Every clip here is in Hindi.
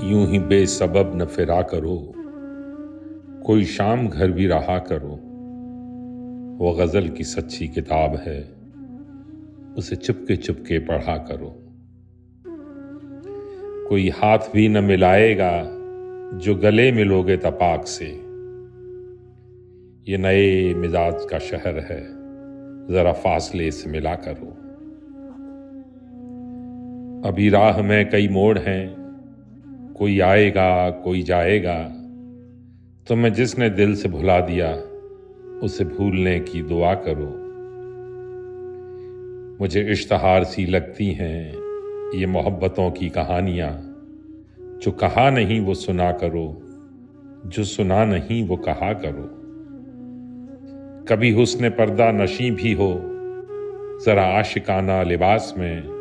यूं ही बेसबब न फिरा करो, कोई शाम घर भी रहा करो। वो गजल की सच्ची किताब है, उसे चुपके चुपके पढ़ा करो। कोई हाथ भी न मिलाएगा जो गले मिलोगे तपाक से। ये नए मिजाज का शहर है, जरा फासले से मिला करो। अभी राह में कई मोड़ हैं, कोई आएगा कोई जाएगा। तुम्हें जिसने दिल से भुला दिया, उसे भूलने की दुआ करो। मुझे इश्तहार सी लगती हैं ये मोहब्बतों की कहानियां। जो कहा नहीं वो सुना करो, जो सुना नहीं वो कहा करो। कभी हुस्न पर्दा नशी भी हो, जरा आशिकाना लिबास में।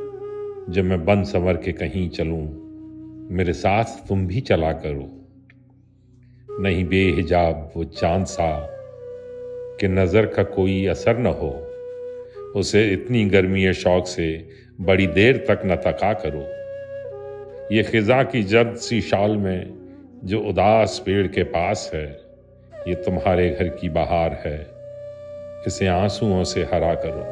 जब मैं बन संवर के कहीं चलूं, मेरे साथ तुम भी चला करो। नहीं बेहिजाब वो चांद सा कि नजर का कोई असर न हो। उसे इतनी गर्मी शौक से बड़ी देर तक न तका करो। ये खिजा की जर्द सी शाल में जो उदास पेड़ के पास है, ये तुम्हारे घर की बहार है, इसे आंसुओं से हरा करो।